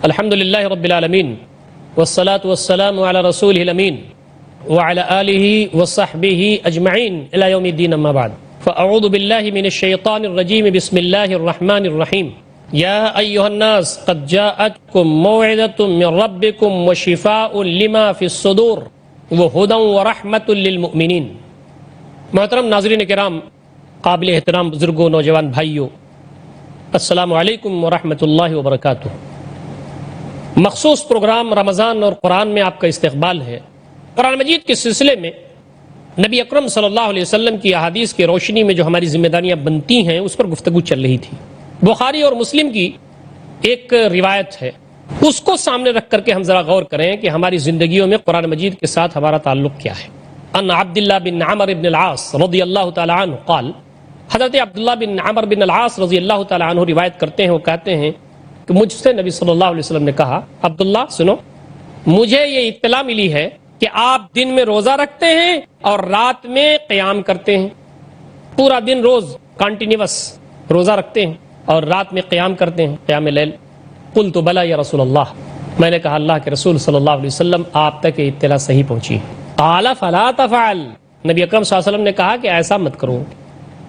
الحمد للہ رب العالمین والصلاة والسلام علی رسولہ الامین وعلی آلہ وصحبہ اجمعین الی یوم الدین اما بعد فاعوذ باللہ من الشیطان الرجیم بسم اللہ الرحمن الرحیم یا ایہا الناس قد جاءتکم موعظۃ من ربکم وشفاء لما فی الصدور وہدی ورحمۃ للمؤمنین۔ محترم ناظرین کرام، قابل احترام بزرگوں، نوجوان بھائیوں، السلام علیکم ورحمۃ اللہ وبرکاتہ۔ مخصوص پروگرام رمضان اور قرآن میں آپ کا استقبال ہے۔ قرآن مجید کے سلسلے میں نبی اکرم صلی اللہ علیہ وسلم کی احادیث کی روشنی میں جو ہماری ذمہ داریاں بنتی ہیں اس پر گفتگو چل رہی تھی۔ بخاری اور مسلم کی ایک روایت ہے، اس کو سامنے رکھ کر کے ہم ذرا غور کریں کہ ہماری زندگیوں میں قرآن مجید کے ساتھ ہمارا تعلق کیا ہے۔ ان عبداللہ بن عمر بن العاص رضی اللہ تعالی عنہ قال، حضرت عبداللہ بن عمر بن العاص رضی اللہ تعالی عنہ روایت کرتے ہیں، وہ کہتے ہیں کہ مجھ سے نبی صلی اللہ علیہ وسلم نے کہا، عبداللہ سنو، مجھے یہ اطلاع ملی ہے کہ آپ دن میں روزہ رکھتے ہیں اور رات میں قیام کرتے ہیں، پورا دن روز کنٹینیوس روزہ رکھتے ہیں اور رات میں قیام کرتے ہیں، قیام لیل۔ قلت بلا یا رسول اللہ، میں نے کہا اللہ کے رسول صلی اللہ علیہ وسلم آپ تک یہ اطلاع صحیح پہنچی۔ قال فلا تفعل، نبی اکرم صلی اللہ علیہ وسلم نے کہا کہ ایسا مت کرو،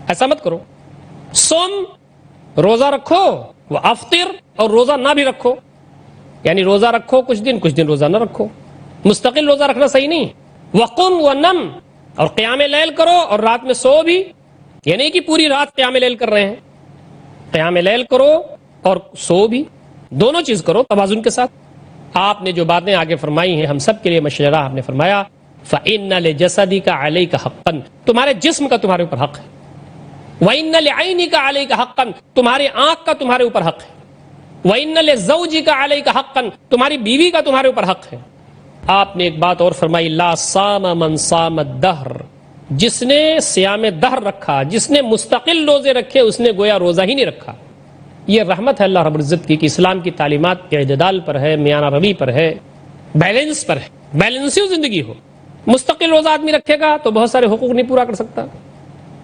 ایسا مت کرو۔ سم، روزہ رکھو، وہ افطر، اور روزہ نہ بھی رکھو، یعنی روزہ رکھو کچھ دن روزہ نہ رکھو، مستقل روزہ رکھنا صحیح نہیں۔ وقم ونم، اور قیام لیل کرو اور رات میں سو بھی، یعنی کہ پوری رات قیام لیل کر رہے ہیں، قیام لیل کرو اور سو بھی، دونوں چیز کرو توازن کے ساتھ۔ آپ نے جو باتیں آگے فرمائی ہیں ہم سب کے لیے مشورہ، آپ نے فرمایا فَإِنَّ لِجَسَدِكَ عَلَيْكَ حَقًّا، تمہارے جسم کا تمہارے اوپر حق ہے، وَإِنَّ لِعَيْنِكَ عَلَيْكَ حَقًّا، تمہاری آنکھ کا تمہارے اوپر حق ہے، وَإِنَّ لِزَوْجِكَ عَلَيْكَ حَقًّا، تمہاری بیوی کا تمہارے اوپر حق ہے۔ آپ نے ایک بات اور فرمائی، لا صام من صام الدہر، جس نے صیام دہر رکھا، جس نے مستقل روزے رکھے، اس نے گویا روزہ ہی نہیں رکھا۔ یہ رحمت ہے اللہ رب العزت کی کہ اسلام کی تعلیمات کے اعتدال پر ہے، میانہ روی پر ہے، بیلنس پر ہے، بیلنسی زندگی ہو۔ مستقل روزہ آدمی رکھے گا تو بہت سارے حقوق نہیں پورا کر سکتا،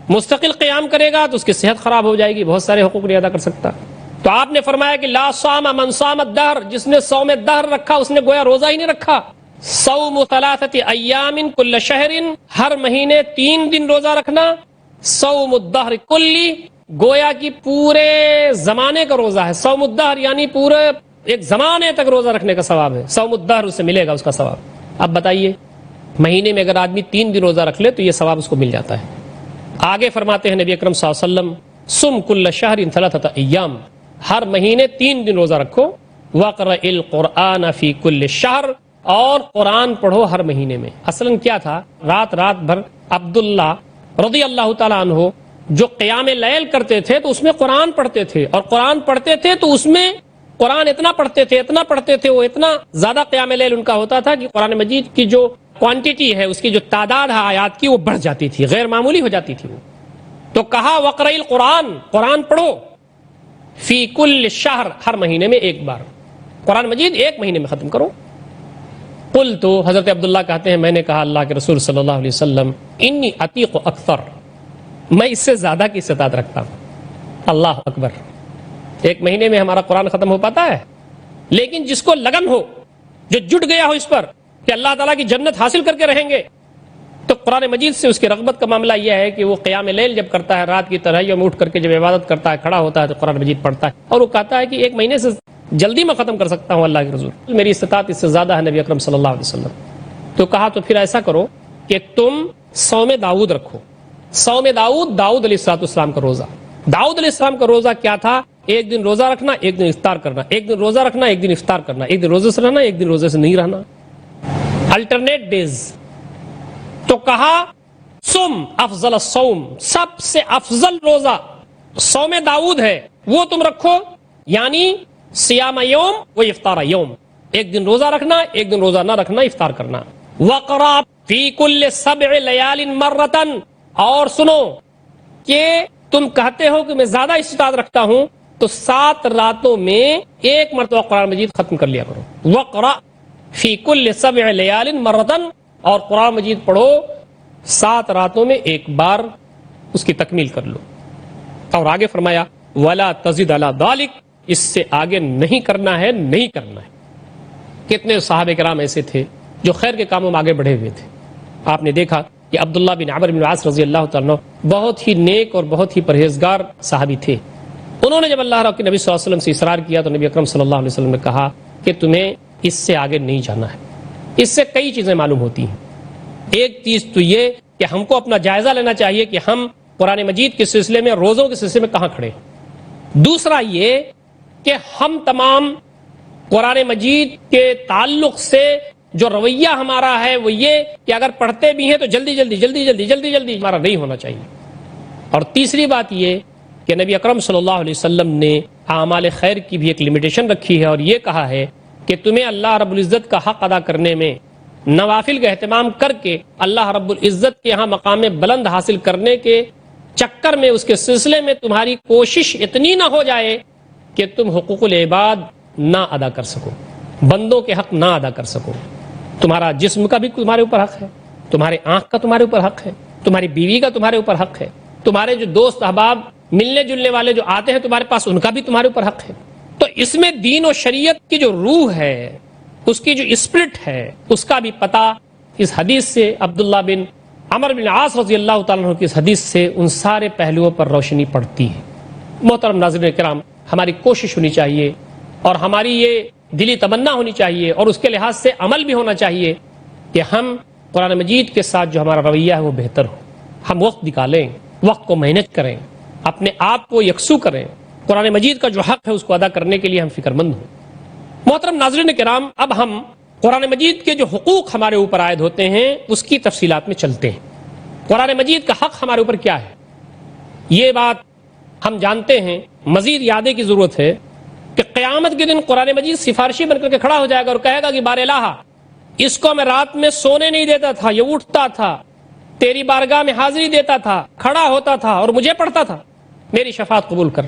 مستقل قیام کرے گا تو اس کی صحت خراب ہو جائے گی، بہت سارے حقوق نہیں ادا کر سکتا۔ تو آپ نے فرمایا کہ لا صام من صام الدہر، جس نے صوم دہر رکھا اس نے گویا روزہ ہی نہیں رکھا۔ صوم ثلاثۃ ایام کل شہر، ہر مہینے 3 دن روزہ رکھنا۔ صوم الدہر کلی، گویا کی پورے زمانے کا روزہ ہے۔ صوم الدہر یعنی پورے ایک زمانے تک روزہ رکھنے کا ثواب ہے، صوم الدہر اسے ملے گا اس کا ثواب۔ اب بتائیے مہینے میں اگر آدمی 3 دن روزہ رکھ لے تو یہ ثواب اس کو مل جاتا ہے۔ آگے فرماتے ہیں نبی اکرم صلی اللہ علیہ وسلم، سم کل شہر ثلاثۃ ایام، ہر مہینے 3 دن روزہ رکھو۔ وقرأ القرآن فی کل شہر، اور قرآن پڑھو ہر مہینے میں۔ اصلاً کیا تھا، رات بھر عبداللہ رضی اللہ تعالیٰ عنہ جو قیام لیل کرتے تھے تو اس میں قرآن پڑھتے تھے، اور قرآن پڑھتے تھے تو اس میں قرآن اتنا پڑھتے تھے، وہ اتنا زیادہ قیام لیل ان کا ہوتا تھا کہ قرآن مجید کی جو کوانٹیٹی ہے، اس کی جو تعداد ہے آیات کی، وہ بڑھ جاتی تھی، غیر معمولی ہو جاتی تھی۔ وہ تو کہا وقرأ القرآن، قرآن پڑھو، فی کل شہر، ہر مہینے میں ایک بار قرآن مجید ایک مہینے میں ختم کرو۔ قلت، حضرت عبداللہ کہتے ہیں میں نے کہا اللہ کے رسول صلی اللہ علیہ وسلم، انی اطیق اکثر، میں اس سے زیادہ کی استطاعت رکھتا ہوں۔ اللہ اکبر، ایک مہینے میں ہمارا قرآن ختم ہو پاتا ہے؟ لیکن جس کو لگن ہو، جو جٹ گیا ہو اس پر کہ اللہ تعالیٰ کی جنت حاصل کر کے رہیں گے، تو قرآن مجید سے اس کی رغبت کا معاملہ یہ ہے کہ وہ قیام لیل جب کرتا ہے، رات کی تہجد میں اٹھ کر کے جب عبادت کرتا ہے، کھڑا ہوتا ہے تو قرآن مجید پڑھتا ہے، اور وہ کہتا ہے کہ ایک مہینے سے جلدی میں ختم کر سکتا ہوں اللہ کے رسول، میری استطاعت اس سے زیادہ ہے نبی اکرم صلی اللہ علیہ وسلم۔ تو کہا تو پھر ایسا کرو کہ تم صوم داؤد رکھو۔ صوم داؤد علیہ السلام کا روزہ، داؤد علیہ السلام کا روزہ کیا تھا؟ ایک دن روزہ رکھنا، ایک دن افطار کرنا، ایک دن روزہ رکھنا، ایک دن افطار کرنا، ایک دن روزے سے رہنا، ایک دن روزے سے نہیں رہنا، الٹرنیٹ ڈیز۔ تو کہا سم افضل الصوم، سب سے افضل روزہ صوم داؤد ہے، وہ تم رکھو، یعنی صیام یوم و افطار یوم، ایک دن روزہ رکھنا، ایک دن روزہ نہ رکھنا، افطار کرنا۔ وقرأ فی کل 7 لیال مرتن، اور سنو کہ تم کہتے ہو کہ میں زیادہ استطاعت رکھتا ہوں، تو 7 راتوں میں ایک مرتبہ قرآن مجید ختم کر لیا کرو۔ وقرأ فی کل 7 لیال مرتن، اور قرآن مجید پڑھو 7 راتوں میں ایک بار اس کی تکمیل کر لو۔ اور آگے فرمایا ولا تزد علی ذلک، اس سے آگے نہیں کرنا ہے، نہیں کرنا ہے۔ کتنے صحابہ کرام ایسے تھے جو خیر کے کاموں میں آگے بڑھے ہوئے تھے۔ آپ نے دیکھا کہ عبداللہ بن عمرو بن العاص رضی اللہ تعالیٰ عنہ بہت ہی نیک اور بہت ہی پرہیزگار صحابی تھے۔ انہوں نے جب اللہ کے نبی صلی اللہ علیہ وسلم سے اصرار کیا تو نبی اکرم صلی اللہ علیہ وسلم نے کہا کہ تمہیں اس سے آگے نہیں جانا ہے۔ اس سے کئی چیزیں معلوم ہوتی ہیں۔ ایک چیز تو یہ کہ ہم کو اپنا جائزہ لینا چاہیے کہ ہم قرآن مجید کے سلسلے میں، روزوں کے سلسلے میں کہاں کھڑے ہیں۔ دوسرا یہ کہ ہم تمام قرآن مجید کے تعلق سے جو رویہ ہمارا ہے وہ یہ کہ اگر پڑھتے بھی ہیں تو جلدی جلدی جلدی جلدی جلدی جلدی ہمارا نہیں ہونا چاہیے۔ اور تیسری بات یہ کہ نبی اکرم صلی اللہ علیہ وسلم نے اعمال خیر کی بھی ایک لمیٹیشن رکھی ہے، اور یہ کہا ہے کہ تمہیں اللہ رب العزت کا حق ادا کرنے میں نوافل کا اہتمام کر کے اللہ رب العزت کے یہاں مقام بلند حاصل کرنے کے چکر میں، اس کے سلسلے میں تمہاری کوشش اتنی نہ ہو جائے کہ تم حقوق العباد نہ ادا کر سکو، بندوں کے حق نہ ادا کر سکو۔ تمہارا جسم کا بھی تمہارے اوپر حق ہے، تمہارے آنکھ کا تمہارے اوپر حق ہے، تمہاری بیوی کا تمہارے اوپر حق ہے، تمہارے جو دوست احباب ملنے جلنے والے جو آتے ہیں تمہارے پاس، ان کا بھی تمہارے اوپر حق ہے۔ تو اس میں دین و شریعت کی جو روح ہے، اس کی جو اسپرٹ ہے، اس کا بھی پتہ اس حدیث سے، عبداللہ بن عمرو بن العاص رضی اللہ تعالیٰ عنہ کی اس حدیث سے ان سارے پہلوؤں پر روشنی پڑتی ہے۔ محترم ناظرین کرام، ہماری کوشش ہونی چاہیے اور ہماری یہ دلی تمنا ہونی چاہیے اور اس کے لحاظ سے عمل بھی ہونا چاہیے کہ ہم قرآن مجید کے ساتھ جو ہمارا رویہ ہے وہ بہتر ہو۔ ہم وقت نکالیں، وقت کو محنت کریں، اپنے آپ کو یکسو کریں، قرآن مجید کا جو حق ہے اس کو ادا کرنے کے لیے ہم فکر مند ہوں۔ محترم ناظرین کرام، اب ہم قرآن مجید کے جو حقوق ہمارے اوپر عائد ہوتے ہیں اس کی تفصیلات میں چلتے ہیں۔ قرآن مجید کا حق ہمارے اوپر کیا ہے، یہ بات ہم جانتے ہیں۔ مزید یادیں کی ضرورت ہے کہ قیامت کے دن قرآن مجید سفارشی بن کر کے کھڑا ہو جائے گا اور کہے گا کہ بار الہ، اس کو میں رات میں سونے نہیں دیتا تھا، یہ اٹھتا تھا، تیری بارگاہ میں حاضری دیتا تھا، کھڑا ہوتا تھا اور مجھے پڑھتا تھا، میری شفاعت قبول کر۔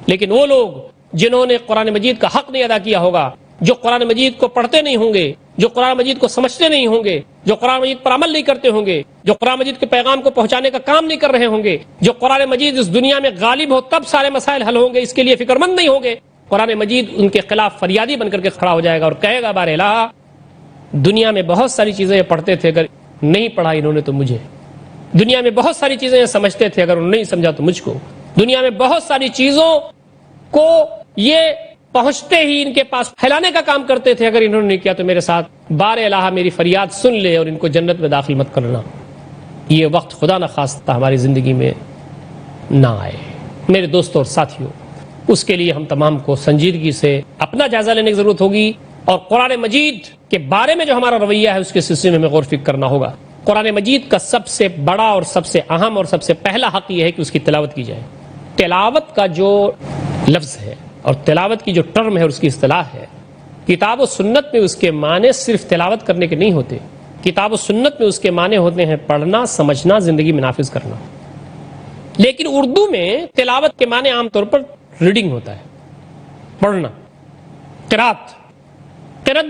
لیکن وہ لوگ جنہوں نے قرآن مجید کا حق نہیں ادا کیا ہوگا، جو قرآن مجید کو پڑھتے نہیں ہوں گے، جو قرآن مجید کو سمجھتے نہیں ہوں گے، جو قرآن مجید پر عمل نہیں کرتے ہوں گے، جو قرآن مجید کے پیغام کو پہنچانے کا کام نہیں کر رہے ہوں گے، جو قرآن مجید اس دنیا میں غالب ہو تب سارے مسائل حل ہوں گے اس کے لیے فکر مند نہیں ہوں گے، قرآن مجید ان کے خلاف فریادی بن کر کے کھڑا ہو جائے گا اور کہے گا بار الہ، دنیا میں بہت ساری چیزیں یہ پڑھتے تھے، اگر نہیں پڑھا انہوں نے تو مجھے، دنیا میں بہت ساری چیزیں یہ سمجھتے تھے، اگر انہوں نے نہیں سمجھا تو مجھ کو، دنیا میں بہت ساری چیزوں کو یہ پہنچتے ہی ان کے پاس پھیلانے کا کام کرتے تھے، اگر انہوں نے نہیں کیا تو میرے ساتھ بار الہ میری فریاد سن لے اور ان کو جنت میں داخل مت کرنا۔ یہ وقت خدا نہ خواستہ ہماری زندگی میں نہ آئے۔ میرے دوستوں اور ساتھیوں، اس کے لیے ہم تمام کو سنجیدگی سے اپنا جائزہ لینے کی ضرورت ہوگی اور قرآن مجید کے بارے میں جو ہمارا رویہ ہے اس کے سلسلے میں ہمیں غور فکر کرنا ہوگا۔ قرآن مجید کا سب سے بڑا اور سب سے اہم اور سب سے پہلا حق یہ ہے کہ اس کی تلاوت کی جائے۔ تلاوت کا جو لفظ ہے اور تلاوت کی جو ٹرم ہے اور اس کی اصطلاح ہے، کتاب و سنت میں اس کے معنی صرف تلاوت کرنے کے نہیں ہوتے، کتاب و سنت میں اس کے معنی ہوتے ہیں پڑھنا، سمجھنا، زندگی میں نافذ کرنا۔ لیکن اردو میں تلاوت کے معنی عام طور پر ریڈنگ ہوتا ہے، پڑھنا، قرات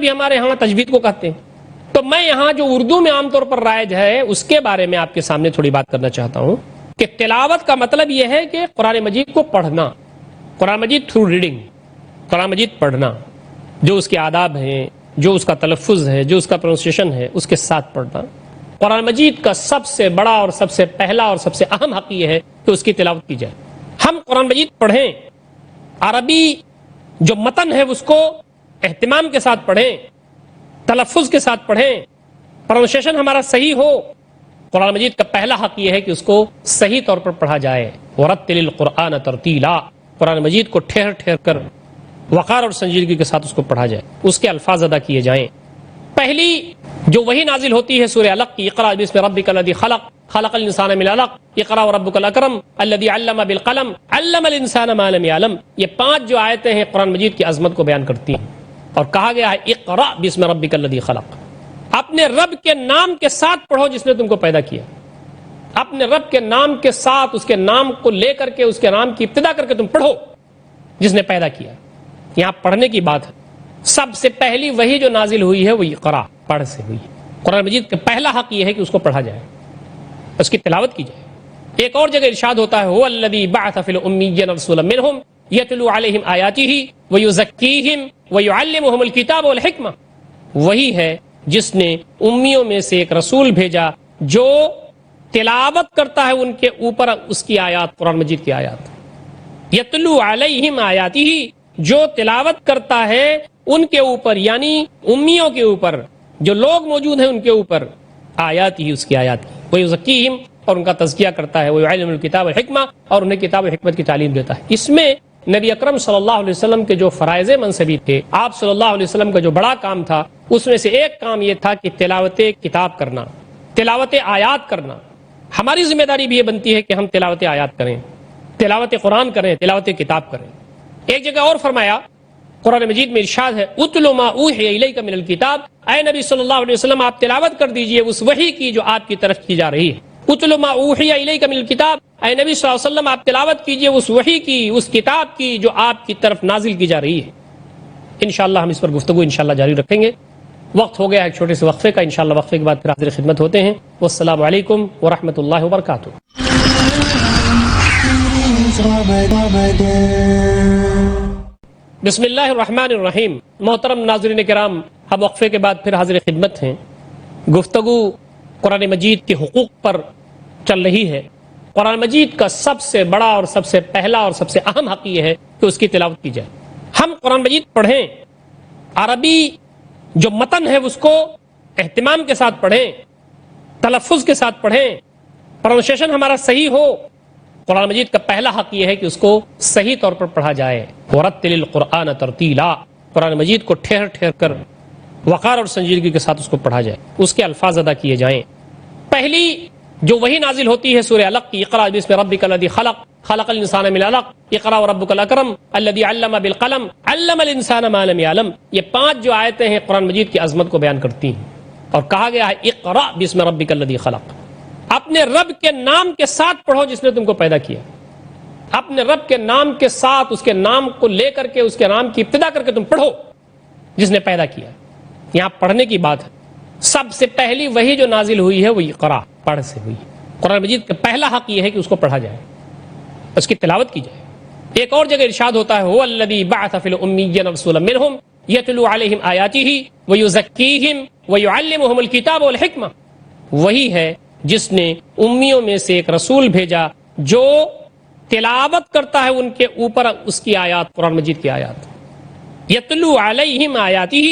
بھی ہمارے ہاں تجوید کو کہتے ہیں۔ تو میں یہاں جو اردو میں عام طور پر رائج ہے اس کے بارے میں آپ کے سامنے تھوڑی بات کرنا چاہتا ہوں کہ تلاوت کا مطلب یہ ہے کہ قرآن مجید کو پڑھنا، قرآن مجید تھرو ریڈنگ، قرآن مجید پڑھنا، جو اس کے آداب ہیں، جو اس کا تلفظ ہے، جو اس کا پروننسیشن ہے، اس کے ساتھ پڑھنا۔ قرآن مجید کا سب سے بڑا اور سب سے پہلا اور سب سے اہم حق یہ ہے کہ اس کی تلاوت کی جائے۔ ہم قرآن مجید پڑھیں، عربی جو متن ہے اس کو اہتمام کے ساتھ پڑھیں، تلفظ کے ساتھ پڑھیں، پروننسیشن ہمارا صحیح ہو۔ قرآن مجید کا پہلا حق یہ ہے کہ اس کو صحیح طور پر پڑھا جائے۔ وَرَتِّلِ الْقُرْآنَ تَرْتِيلًا، قرآن مجید کو ٹھہر ٹھہر کر وقار اور سنجیدگی کے ساتھ اس کو پڑھا جائے، اس کے الفاظ ادا کیے جائیں۔ پہلی جو وہی نازل ہوتی ہے سورہ علق کی، اقرأ بسم ربک الذی خلق خلق الانسان من علق اقرأ وربک الاکرم الذی علم بالقلم علم الانسان ما لم يعلم، یہ 5 جو آیتیں ہیں قرآن مجید کی عظمت کو بیان کرتی ہیں، اور کہا گیا ہے اقرأ بسم ربک الذی خلق، اپنے رب کے نام کے ساتھ پڑھو جس نے تم کو پیدا کیا، اپنے رب کے نام کے ساتھ، اس کے نام کو لے کر کے، اس کے نام کی ابتدا کر کے تم پڑھو جس نے پیدا کیا۔ یہاں پڑھنے کی بات ہے، سب سے پہلی وہی جو نازل ہوئی ہے وہ اقرا، پڑھ سے ہوئی ہے۔ قرآن مجید کا پہلا حق یہ ہے کہ اس کو پڑھا جائے، اس کی تلاوت کی جائے۔ ایک اور جگہ ارشاد ہوتا ہے هو الذی بعث فی الامیین رسولا منہم یتلو علیہم آیاتہ ویزکیہم ویعلمہم الکتاب والحکمہ، وہی ہے جس نے امیوں میں سے ایک رسول بھیجا جو تلاوت کرتا ہے ان کے اوپر اس کی آیات، قرآن مجید کی آیات۔ یتلو علیہم آیاتہ، جو تلاوت کرتا ہے ان کے اوپر، یعنی امیوں کے اوپر، جو لوگ موجود ہیں ان کے اوپر، آیات ہی اس کی آیات کی، ویزکیہم، اور ان کا تزکیہ کرتا ہے، ویعلمہم الکتاب والحکمہ، اور انہیں کتاب و حکمت کی تعلیم دیتا ہے۔ اس میں نبی اکرم صلی اللہ علیہ وسلم کے جو فرائض منصبی تھے، آپ صلی اللہ علیہ وسلم کا جو بڑا کام تھا، اس میں سے ایک کام یہ تھا کہ تلاوت کتاب کرنا، تلاوت آیات کرنا۔ ہماری ذمہ داری بھی یہ بنتی ہے کہ ہم تلاوت آیات کریں، تلاوت قرآن کریں، تلاوت کتاب کریں۔ ایک جگہ اور فرمایا، قرآن مجید میں ارشاد ہے، اتل ما اوحی الیک من الکتاب، اے نبی صلی اللہ علیہ وسلم آپ تلاوت کر دیجئے اس وحی کی جو آپ کی طرف کی جا رہی ہے۔ اتل ما اوحی الیک من الکتاب، اے نبی صلی اللہ علیہ وسلم آپ تلاوت کیجئے اس وحی کی، اس کتاب کی جو آپ کی طرف نازل کی جا رہی ہے۔ انشاءاللہ ہم اس پر گفتگو انشاءاللہ جاری رکھیں گے۔ وقت ہو گیا ایک چھوٹے سے وقفے کا، انشاءاللہ وقفے کے بعد پھر حاضر خدمت ہوتے ہیں۔ والسلام علیکم ورحمۃ اللہ وبرکاتہ۔ بسم اللہ الرحمن الرحیم۔ محترم ناظرین کرام، ہم وقفے کے بعد پھر حاضر خدمت ہیں۔ گفتگو قرآن مجید کے حقوق پر چل رہی ہے۔ قرآن مجید کا سب سے بڑا اور سب سے پہلا اور سب سے اہم حق یہ ہے کہ اس کی تلاوت کی جائے۔ ہم قرآن مجید پڑھیں، عربی جو متن ہے اس کو اہتمام کے ساتھ پڑھیں، تلفظ کے ساتھ پڑھیں، پروننسیشن ہمارا صحیح ہو۔ قرآن مجید کا پہلا حق یہ ہے کہ اس کو صحیح طور پر پڑھا جائے۔ وَرَتِّلِ الْقُرْآنَ تَرْتِيلًا، قرآن مجید کو ٹھہر ٹھہر کر وقار اور سنجیدگی کے ساتھ اس کو پڑھا جائے، اس کے الفاظ ادا کیے جائیں۔ پہلی جو وہی نازل ہوتی ہے سورہ علق کی، اقرأ بسم ربک الذی خلق خلق الانسان من علق اقرأ وربک الاکرم الذی علم بالقلم علم الانسان ما لم یعلم۔ یہ 5 جو آیتیں ہیں قرآن مجید کی عظمت کو بیان کرتی ہیں، اور کہا گیا ہے اقرأ بسم ربک الذی خلق، اپنے رب کے نام کے ساتھ پڑھو جس نے تم کو پیدا کیا۔ اپنے رب کے نام کے ساتھ، اس کے نام کو لے کر کے، اس کے نام کی ابتدا کر کے تم پڑھو جس نے پیدا کیا۔ یہاں پڑھنے کی بات ہے۔ سب سے پہلی وہی جو نازل ہوئی ہے وہ اقرا، پڑھ سے ہوئی۔ قرآن مجید کا پہلا حق یہ ہے کہ اس کو پڑھا جائے، اس کی تلاوت کی جائے۔ ایک اور جگہ ارشاد ہوتا ہے، هو الذی بعث فی الامیین رسولا منہم یتلو علیہم آیاتہ ویزکیہم ویعلمہم الکتاب والحکمہ، وہی ہے جس نے امیوں میں سے ایک رسول بھیجا جو تلاوت کرتا ہے ان کے اوپر اس کی آیات، قرآن مجید کی آیات۔ یتلو علیہم آیاتہ،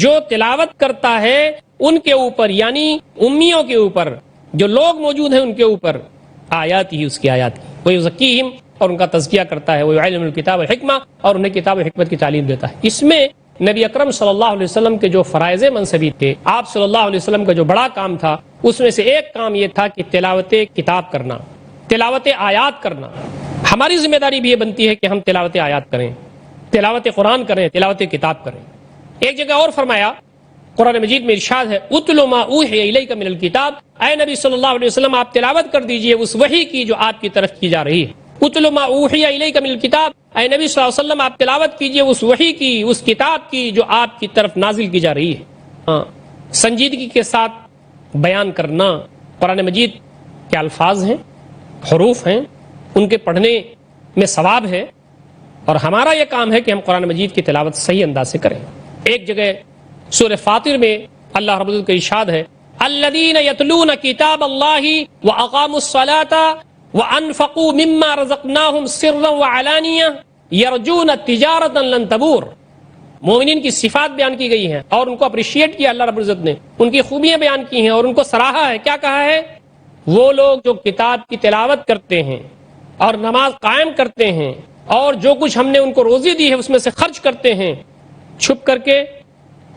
جو تلاوت کرتا ہے ان کے اوپر، یعنی امیوں کے اوپر، جو لوگ موجود ہیں ان کے اوپر، آیات ہی اس کی آیات کی، ویزکیہم، اور ان کا تزکیہ کرتا ہے، ویعلمہم الکتاب والحکمہ، اور انہیں کتاب و حکمت کی تعلیم دیتا ہے۔ اس میں نبی اکرم صلی اللہ علیہ وسلم کے جو فرائض منصبی تھے، آپ صلی اللہ علیہ وسلم کا جو بڑا کام تھا، اس میں سے ایک کام یہ تھا کہ تلاوت کتاب کرنا، تلاوت آیات کرنا۔ ہماری ذمہ داری بھی یہ بنتی ہے کہ ہم تلاوت آیات کریں، تلاوت قرآن کریں، تلاوت کتاب کریں۔ ایک جگہ اور فرمایا، قرآن مجید میں ارشاد ہے، اتل ما اوحی الیک من الکتاب، اے نبی صلی اللہ علیہ وسلم آپ تلاوت کر دیجئے اس وحی کی جو آپ کی طرف کی جا رہی ہے۔ اتل ما اوحی الیک من الکتاب، اے نبی صلی اللہ علیہ وسلم آپ تلاوت کیجئے اس وحی کی، اس کتاب کی جو آپ کی طرف نازل کی جا رہی ہے۔ سنجیدگی کے ساتھ بیان کرنا۔ قرآن مجید کے الفاظ ہیں، حروف ہیں، ان کے پڑھنے میں ثواب ہے، اور ہمارا یہ کام ہے کہ ہم قرآن مجید کی تلاوت صحیح انداز سے کریں۔ ایک جگہ سورہ فاطر میں اللہ رب العزت کا ارشاد ہے، الذین یتلون کتاب اللہ واقاموا الصلاۃ وانفقوا مما رزقناہم سرا وعلانیہ یرجون تجارتا لن تبور۔ مومنین کی صفات بیان کی گئی ہیں اور ان کو اپریشیٹ کیا اللہ رب العزت نے، ان کی خوبیاں بیان کی ہیں اور ان کو سراہا ہے۔ کیا کہا ہے؟ وہ لوگ جو کتاب کی تلاوت کرتے ہیں اور نماز قائم کرتے ہیں، اور جو کچھ ہم نے ان کو روزی دی ہے اس میں سے خرچ کرتے ہیں، چھپ کر کے،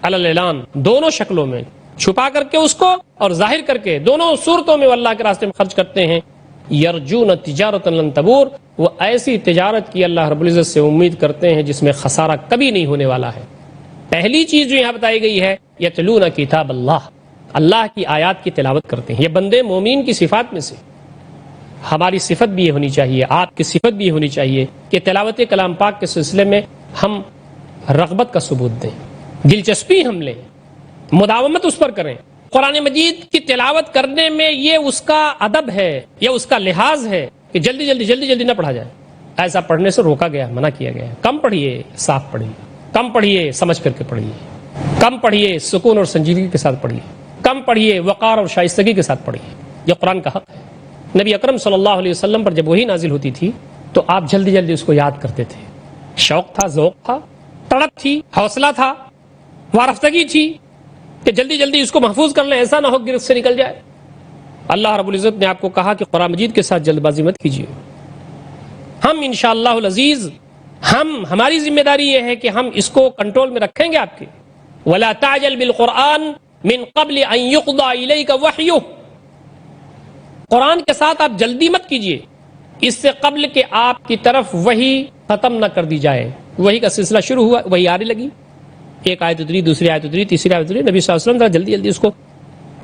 علی الاعلان، دونوں شکلوں میں، چھپا کر کے اس کو اور ظاہر کر کے، دونوں صورتوں میں وہ اللہ کے راستے میں خرچ کرتے ہیں۔ یرجون تجارتا لن تبور، وہ ایسی تجارت کی اللہ رب العزت سے امید کرتے ہیں جس میں خسارہ کبھی نہیں ہونے والا ہے۔ پہلی چیز جو یہاں بتائی گئی ہے، یتلون کتاب اللہ، اللہ کی آیات کی تلاوت کرتے ہیں۔ یہ بندے مومین کی صفات میں سے، ہماری صفت بھی یہ ہونی چاہیے، آپ کی صفت بھی یہ ہونی چاہیے کہ تلاوت کلام پاک کے سلسلے میں ہم رغبت کا ثبوت دیں، دلچسپی ہم لیں، مداومت اس پر کریں۔ قرآن مجید کی تلاوت کرنے میں یہ اس کا ادب ہے، یہ اس کا لحاظ ہے کہ جلدی جلدی نہ پڑھا جائے، ایسا پڑھنے سے روکا گیا، منع کیا گیا. کم پڑھیے، صاف پڑھیے، کم پڑھیے، سمجھ کر کے پڑھیے، کم پڑھیے، سکون اور سنجیدگی کے ساتھ پڑھیے، کم پڑھیے، وقار اور شائستگی کے ساتھ پڑھیے. یہ قرآن کا حق ہے. نبی اکرم صلی اللہ علیہ وسلم پر جب وحی نازل ہوتی تھی تو آپ جلدی جلدی اس کو یاد کرتے تھے. شوق تھا، ذوق تھا، تڑپ تھی، حوصلہ تھا، وارفتگی تھی کہ جلدی جلدی اس کو محفوظ کر لیں، ایسا نہ ہو گرفت سے نکل جائے. اللہ رب العزت نے آپ کو کہا کہ قرآن مجید کے ساتھ جلد بازی مت کیجیے. ہم انشاءاللہ العزیز ہماری ذمہ داری یہ ہے کہ ہم اس کو کنٹرول میں رکھیں گے آپ کے. وَلَا تَعْجَلْ بِالْقُرْآنِ مِنْ قَبْلِ أَنْ يُقْضَى إِلَيْكَ وَحْيُهُ. قرآن کے ساتھ آپ جلدی مت کیجیے اس سے قبل کہ آپ کی طرف وحی ختم نہ کر دی جائے. وحی کا سلسلہ شروع ہوا، وحی آنے لگی، ایک آیت اتری، دوسری آیت اتری، تیسری آیت اتری. نبی صلی اللہ علیہ وسلم جلدی جلدی اس کو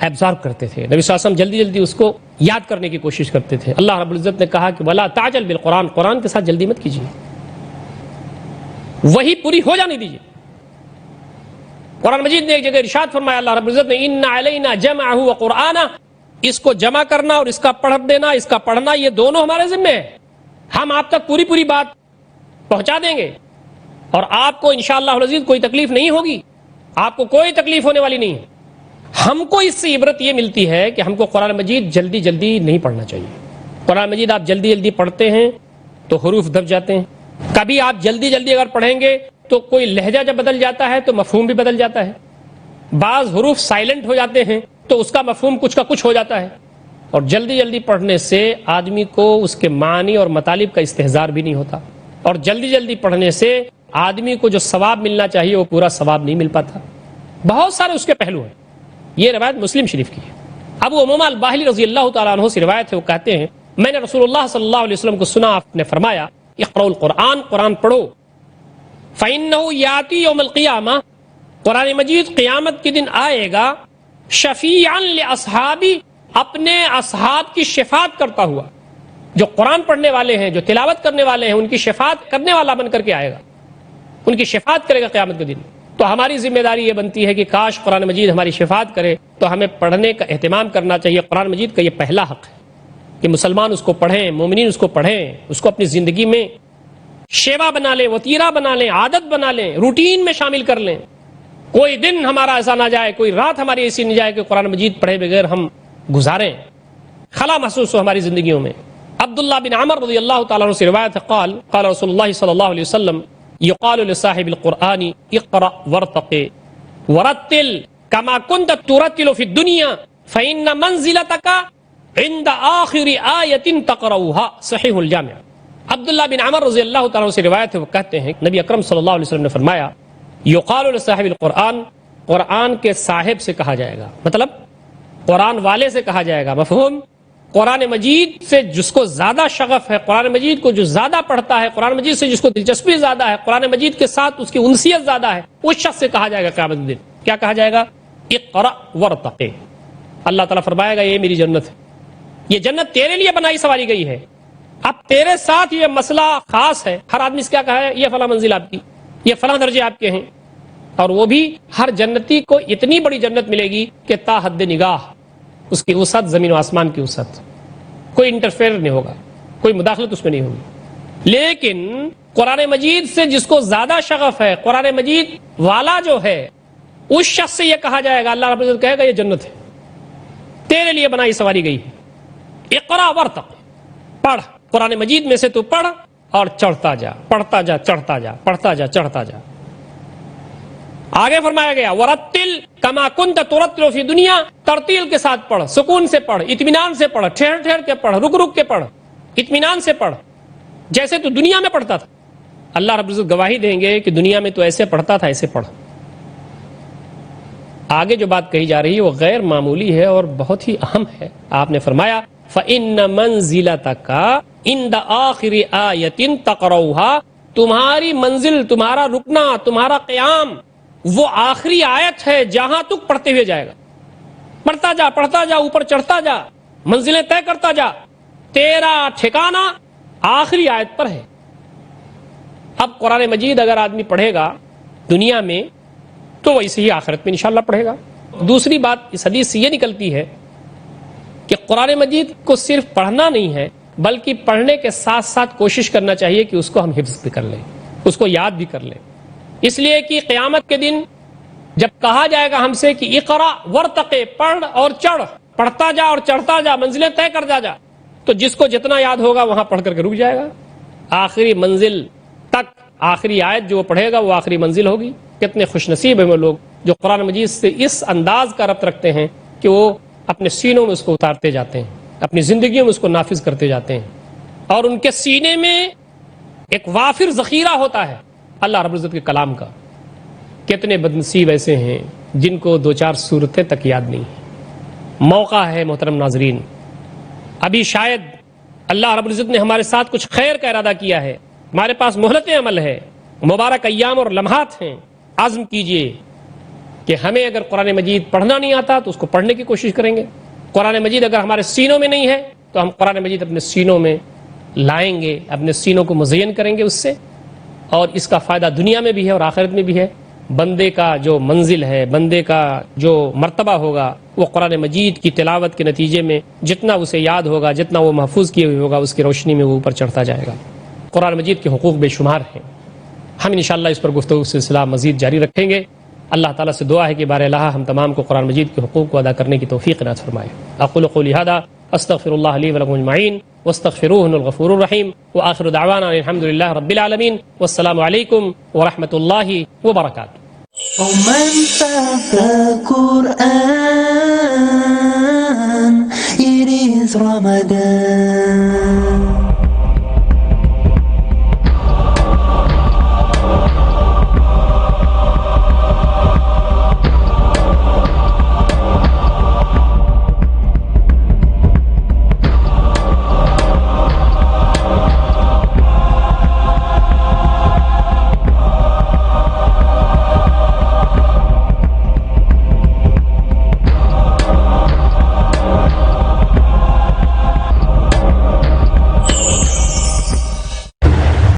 ایبزارب کرتے تھے. نبی صلی اللہ علیہ وسلم جلدی جلدی اس کو یاد کرنے کی کوشش کرتے تھے. اللہ رب العزت نے کہا کہ وَلَا تَعْجَلْ بِالْقُرْآنِ، قرآن کے ساتھ جلدی مت کیجیے، وہی پوری ہو جانے دیجیے. قرآن مجید نے ایک جگہ ارشاد فرمایا اللہ رب العزت نے اِنَّ عَلَيْنَا جَمْعَهُ وَقُرْآنَهُ، اس کو جمع کرنا اور اس کا پڑھ دینا، اس کا پڑھنا، یہ دونوں ہمارے ذمہ ہے. ہم آپ تک پوری پوری بات پہنچا دیں گے اور آپ کو انشاءاللہ العزیز کوئی تکلیف نہیں ہوگی، آپ کو کوئی تکلیف ہونے والی نہیں ہے. ہم کو اس سے عبرت یہ ملتی ہے کہ ہم کو قرآن مجید جلدی جلدی نہیں پڑھنا چاہیے. قرآن مجید آپ جلدی جلدی پڑھتے ہیں تو حروف دب جاتے ہیں. کبھی آپ جلدی جلدی اگر پڑھیں گے تو کوئی لہجہ جب بدل جاتا ہے تو مفہوم بھی بدل جاتا ہے. بعض حروف سائلنٹ ہو جاتے ہیں تو اس کا مفہوم کچھ کا کچھ ہو جاتا ہے. اور جلدی جلدی پڑھنے سے آدمی کو اس کے معنی اور مطالب کا استحضار بھی نہیں ہوتا، اور جلدی جلدی پڑھنے سے آدمی کو جو ثواب ملنا چاہیے وہ پورا ثواب نہیں مل پاتا. بہت سارے اس کے پہلو ہیں. یہ روایت مسلم شریف کی ہے. ابو امامہ الباہلی رضی اللہ تعالیٰ عنہ سے روایت ہے، وہ کہتے ہیں میں نے رسول اللہ صلی اللہ علیہ وسلم کو سنا، آپ نے فرمایا اقرؤوا القرآن، قرآن پڑھو، فإنه یاتی یوم القیامہ، قرآن مجید قیامت کے دن آئے گا، شفیعا لاصحابی، اپنے اصحاب کی شفاعت کرتا ہوا. جو قرآن پڑھنے والے ہیں، جو تلاوت کرنے والے ہیں، ان کی شفاعت کرنے والا بن کر کے آئے گا، ان کی شفاعت کرے گا قیامت کے دن. تو ہماری ذمہ داری یہ بنتی ہے کہ کاش قرآن مجید ہماری شفاعت کرے، تو ہمیں پڑھنے کا اہتمام کرنا چاہیے. قرآن مجید کا یہ پہلا حق ہے کہ مسلمان اس کو پڑھیں، مومنین اس کو پڑھیں، اس کو اپنی زندگی میں شیوا بنا لیں، وتیرہ بنا لیں، عادت بنا لیں، روٹین میں شامل کر لیں. کوئی دن ہمارا ایسا نہ جائے، کوئی رات ہماری ایسی نہ جائے کہ قرآن مجید پڑھے بغیر ہم گزاریں، خلا محسوس ہو ہماری زندگیوں میں. عبداللہ بن عمر رضی اللہ تعالیٰ عنہ سے روایت ہے قال قال رسول اللہ صلی اللہ علیہ وسلم یقال لصاحب القرآن اقرأ ورتق ورتل كما كنت ترتل في الدنيا فإن منزلتك عند آخر آية تقرأها. صحیح الجامع. عبداللہ بن عمر رضی اللہ تعالیٰ عنہ سے روایت ہے، وہ کہتے ہیں نبی اکرم صلی اللہ علیہ وسلم نے فرمایا یقال لصاحب القرآن، قرآن کے صاحب سے کہا جائے گا، مطلب قرآن والے سے کہا جائے گا. مفہوم؟ قرآن مجید سے جس کو زیادہ شغف ہے، قرآن مجید کو جو زیادہ پڑھتا ہے، قرآن مجید سے جس کو دلچسپی زیادہ ہے، قرآن مجید کے ساتھ اس کی انسیت زیادہ ہے، اس شخص سے کہا جائے گا قیامت کے دن. کیا کہا جائے گا؟ اقرأ ورتق. اللہ تعالیٰ فرمائے گا یہ میری جنت ہے، یہ جنت تیرے لیے بنائی سواری گئی ہے، اب تیرے ساتھ یہ مسئلہ خاص ہے. ہر آدمی سے کیا کہا ہے؟ یہ فلاں منزل آپ کی، یہ فلاں درجے آپ کے ہیں. اور وہ بھی ہر جنتی کو اتنی بڑی جنت ملے گی کہ تا حد نگاہ اس کی وسعت زمین و آسمان کی وسعت، کوئی انٹرفیئر نہیں ہوگا، کوئی مداخلت اس میں نہیں ہوگی. لیکن قرآن مجید سے جس کو زیادہ شغف ہے، قرآن مجید والا جو ہے، اس شخص سے یہ کہا جائے گا، اللہ رب العزت کہے گا یہ جنت ہے، تیرے لیے بنائی سواری گئی ہے. اقرا ورتق، پڑھ، قرآن مجید میں سے تو پڑھ اور چڑھتا جا، پڑھتا جا، چڑھتا جا، پڑھتا جا، چڑھتا جا. آگے فرمایا گیا ورتل کما کنت ترتل فی دنیا، ترتیل کے ساتھ پڑھ، سکون سے پڑھ، اطمینان سے پڑھ، ٹھہر ٹھہر کے پڑھ، رک رک کے پڑھ، اطمینان سے پڑھ، جیسے تو دنیا میں پڑھتا تھا. اللہ رب العزت گواہی دیں گے کہ دنیا میں تو ایسے پڑھتا تھا، ایسے پڑھ. آگے جو بات کہی جا رہی ہے وہ غیر معمولی ہے اور بہت ہی اہم ہے. آپ نے فرمایا فَإِنَّ مَنزِلَتَكَ عِنْدَ آخِرِ آیَةٍ تَقْرَؤُهَا، تمہاری منزل، تمہارا رکنا، تمہارا قیام وہ آخری آیت ہے جہاں تک پڑھتے ہوئے جائے گا. پڑھتا جا، پڑھتا جا، اوپر چڑھتا جا، منزلیں طے کرتا جا، تیرا ٹھکانہ آخری آیت پر ہے. اب قرآن مجید اگر آدمی پڑھے گا دنیا میں تو ویسے ہی آخرت میں انشاءاللہ پڑھے گا. دوسری بات اس حدیث سے یہ نکلتی ہے کہ قرآن مجید کو صرف پڑھنا نہیں ہے بلکہ پڑھنے کے ساتھ ساتھ کوشش کرنا چاہیے کہ اس کو ہم حفظ بھی کر لیں، اس کو یاد بھی کر لیں، اس لیے کہ قیامت کے دن جب کہا جائے گا ہم سے کہ اقرا ورتقے، پڑھ اور چڑھ، پڑھتا جا اور چڑھتا جا، منزلیں طے کر جا، تو جس کو جتنا یاد ہوگا وہاں پڑھ کر کے رک جائے گا، آخری منزل تک آخری آیت جو وہ پڑھے گا وہ آخری منزل ہوگی۔ کتنے خوش نصیب ہیں وہ لوگ جو قرآن مجید سے اس انداز کا ربط رکھتے ہیں کہ وہ اپنے سینوں میں اس کو اتارتے جاتے ہیں، اپنی زندگیوں میں اس کو نافذ کرتے جاتے ہیں، اور ان کے سینے میں ایک وافر ذخیرہ ہوتا ہے اللہ رب العزت کے کلام کا۔ کتنے بدنصیب ایسے ہیں جن کو دو چار صورتیں تک یاد نہیں ہیں۔ موقع ہے محترم ناظرین، ابھی شاید اللہ رب العزت نے ہمارے ساتھ کچھ خیر کا ارادہ کیا ہے، ہمارے پاس مہلت عمل ہے، مبارک ایام اور لمحات ہیں۔ عزم کیجئے کہ ہمیں اگر قرآن مجید پڑھنا نہیں آتا تو اس کو پڑھنے کی کوشش کریں گے، قرآن مجید اگر ہمارے سینوں میں نہیں ہے تو ہم قرآن مجید اپنے سینوں میں لائیں گے، اپنے سینوں کو مزین کریں گے اس سے، اور اس کا فائدہ دنیا میں بھی ہے اور آخرت میں بھی ہے۔ بندے کا جو منزل ہے، بندے کا جو مرتبہ ہوگا، وہ قرآن مجید کی تلاوت کے نتیجے میں جتنا اسے یاد ہوگا، جتنا وہ محفوظ کیے ہوئے ہوگا، اس کی روشنی میں وہ اوپر چڑھتا جائے گا۔ قرآن مجید کے حقوق بے شمار ہیں، ہم انشاءاللہ اس پر گفتگو سلسلہ مزید جاری رکھیں گے۔ اللہ تعالیٰ سے دعا ہے کہ بار الہ ہم تمام کو قرآن مجید کے حقوق کو ادا کرنے کی توفیق عنایت فرمائے۔ اقول قولی ھذا استغفر اللہ لی ولکم اجمعین واستغفروہ انہ الغفور الرحیم، وآخر دعوانا الحمد للہ رب العالمین، والسلام علیکم ورحمۃ اللہ وبرکاتہ۔ ومن فهم Quran, it is Ramadan.